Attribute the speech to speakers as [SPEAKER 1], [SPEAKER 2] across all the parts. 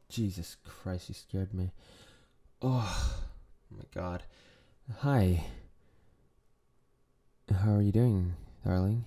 [SPEAKER 1] Jesus Christ, you scared me. Oh my god. Hi. How are you doing, darling?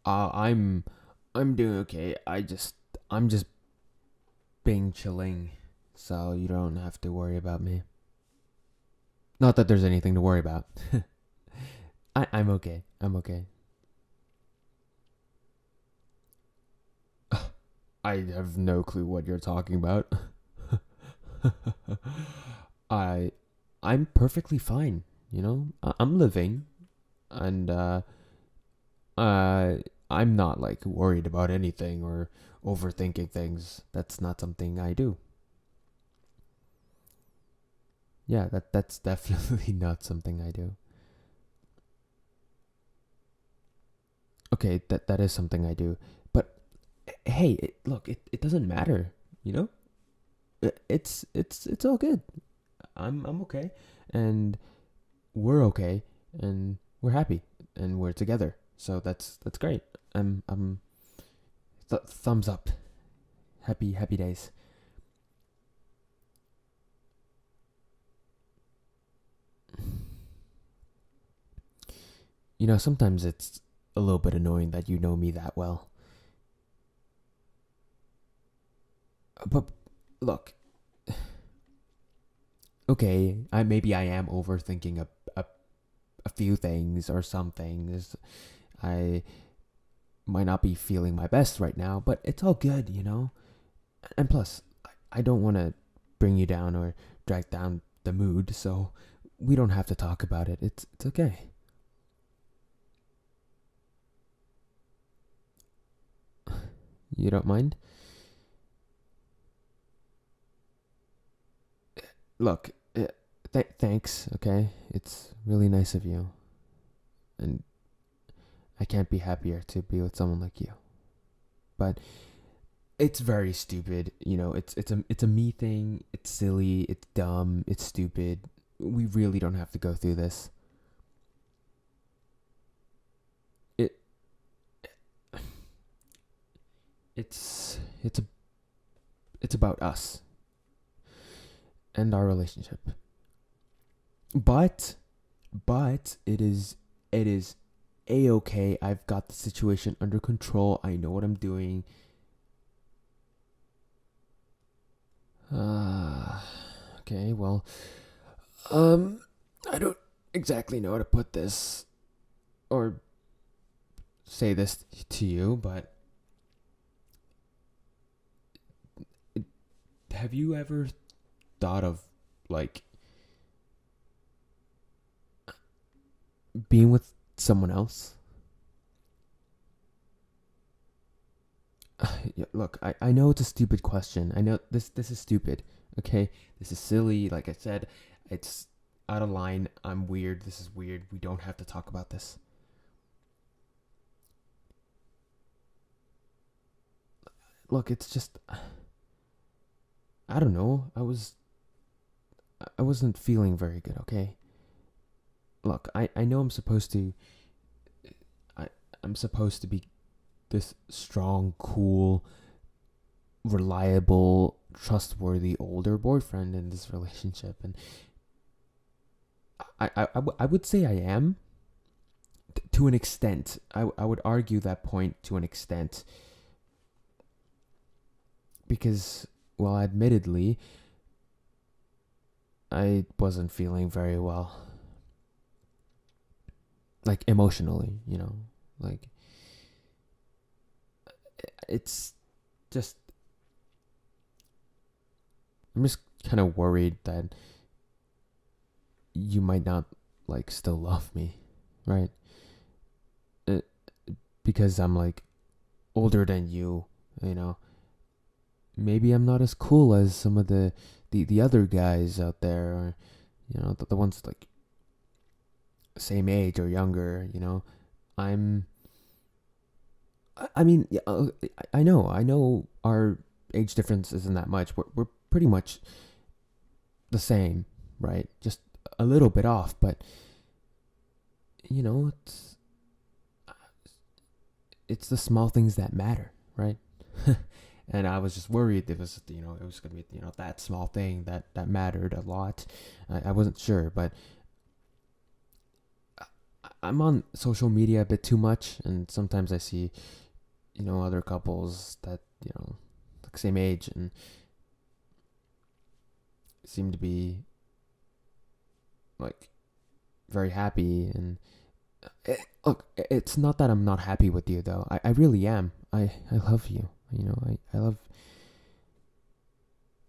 [SPEAKER 1] Uh, I'm I'm doing okay. I'm just being chilling, so you don't have to worry about me. Not that there's anything to worry about. I'm okay. I'm okay. I have no clue what you're talking about. I I'm perfectly fine, I'm living and uh I'm not like worried about anything or overthinking things. That's not something I do. Yeah, that's definitely not something I do. Okay, that is something I do. But hey, look, it doesn't matter, you know? It's all good. I'm okay, and we're okay, and we're happy, and we're together. So that's great. I'm thumbs up. Happy days. Sometimes it's a little bit annoying that you know me that well. But look, okay, I am overthinking a few things or some things. I might not be feeling my best right now, but it's all good. And plus, I don't want to bring you down or drag down the mood, so we don't have to talk about it. It's okay. You don't mind? Look, thanks, okay? It's really nice of you. And I can't be happier to be with someone like you. But it's very stupid, it's a me thing. It's silly, it's dumb, it's stupid. We really don't have to go through this. It it's a it's about us and our relationship. But it is a okay. I've got the situation under control. I know what I'm doing. Uh, okay, well, um, I don't exactly know how to put this or say this to you, but have you ever thought of like being with someone else? Yeah, look, I know it's a stupid question. I know this is stupid. Okay, this is silly. Like I said, it's out of line. I'm weird. This is weird. We don't have to talk about this. Look, it's just I don't know. I wasn't feeling very good. Okay, look, I know I I'm supposed to be this strong, cool, reliable, trustworthy older boyfriend in this relationship, and I would say I am to an extent. I would argue that point to an extent because, well, admittedly, I wasn't feeling very well, like emotionally, like it's just I'm just kind of worried that you might not like still love me, right? Uh, because I'm like older than you, you know. Maybe I'm not as cool as some of the other guys out there, or the ones like same age or younger. I'm. I mean, yeah, I know our age difference isn't that much. We're pretty much the same, right? Just a little bit off, but it's the small things that matter, right? And I was just worried it was, it was gonna be, that small thing that mattered a lot. I wasn't sure, but I'm on social media a bit too much, and sometimes I see, other couples that, like same age and seem to be like very happy. And look, it's not that I'm not happy with you though. I really am. I love you. I love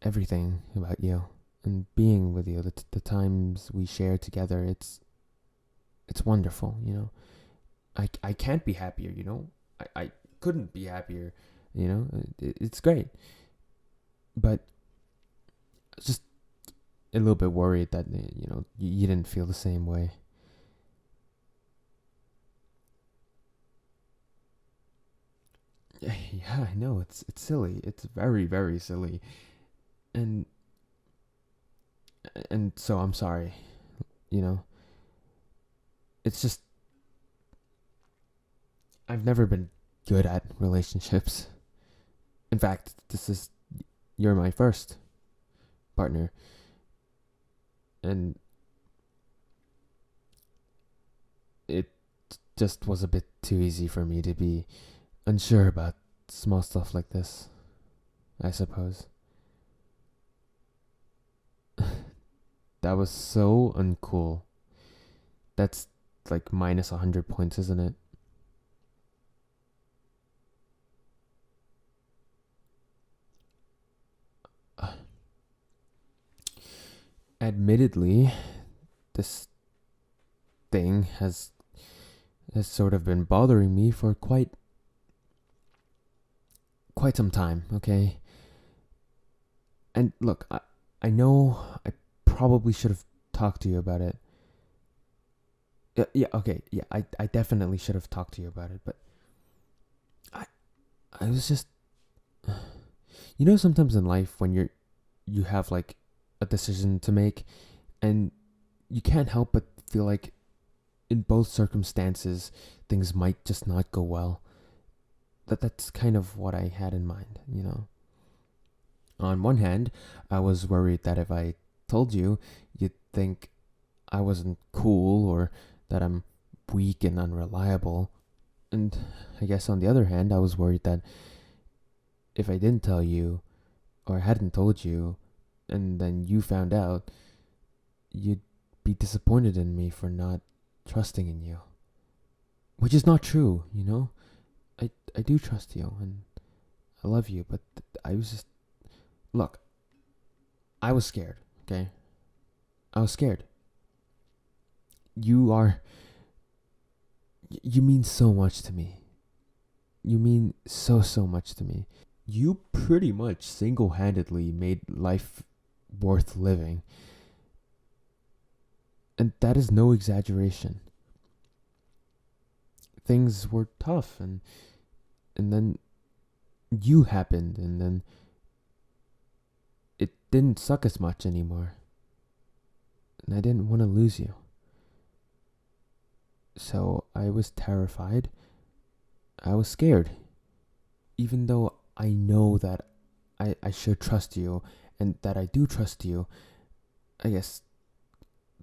[SPEAKER 1] everything about you and being with you. The times we share together, it's wonderful. I can't be happier. I couldn't be happier. It's great, but just a little bit worried that you didn't feel the same way. Yeah, I know it's silly. It's very very silly, and so I'm sorry. You know, it's just I've never been good at relationships. In fact, you're my first partner, and it just was a bit too easy for me to be unsure about small stuff like this, I suppose. That was so uncool. That's like minus 100 points, isn't it? Admittedly, this thing has sort of been bothering me for quite some time, okay? And look, I know I probably should have talked to you about it. Yeah, okay, yeah, I definitely should have talked to you about it, but I I was just sometimes in life when you have like a decision to make and you can't help but feel like in both circumstances things might just not go well. That's kind of what I had in mind. On one hand, I was worried that if I told you, you'd think I wasn't cool or that I'm weak and unreliable. And I guess on the other hand, I was worried that if I didn't tell you or hadn't told you and then you found out, you'd be disappointed in me for not trusting in you. Which is not true. I do trust you and I love you, but I was just look, I was scared, okay? I was scared. You are you mean so much to me. You mean so much to me. You pretty much single-handedly made life worth living. And that is no exaggeration. Things were tough and then you happened and then it didn't suck as much anymore. And I didn't want to lose you. So I was terrified. I was scared. Even though I know that I should trust you and that I do trust you, I guess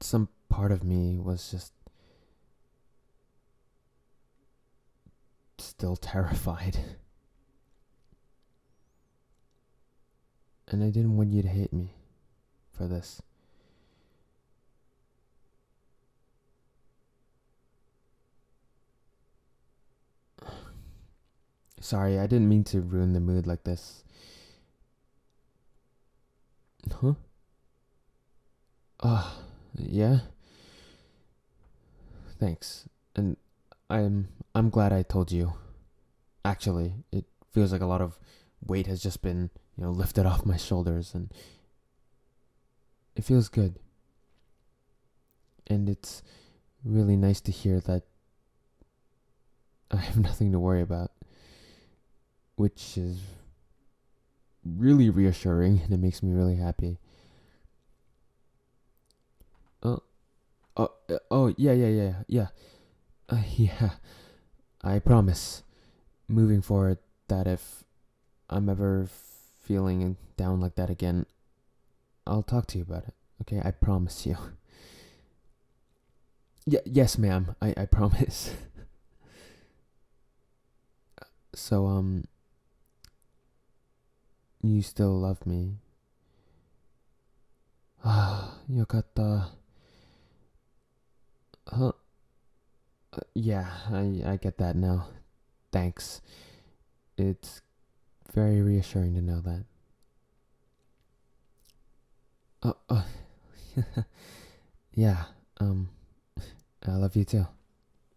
[SPEAKER 1] some part of me was just still terrified. And I didn't want you to hate me for this. Sorry, I didn't mean to ruin the mood like this. Huh? Yeah. Thanks. And I'm glad I told you. Actually, it feels like a lot of weight has just been, lifted off my shoulders and it feels good. And it's really nice to hear that I have nothing to worry about, which is really reassuring and it makes me really happy. Oh, yeah. Yeah. I promise, moving forward, that if I'm ever feeling down like that again, I'll talk to you about it. Okay, I promise you. Yes, ma'am. I promise. So, you still love me. Ah, よかった. Huh? Yeah, I get that now. Thanks. It's very reassuring to know that. Uh, uh, yeah, I love you too.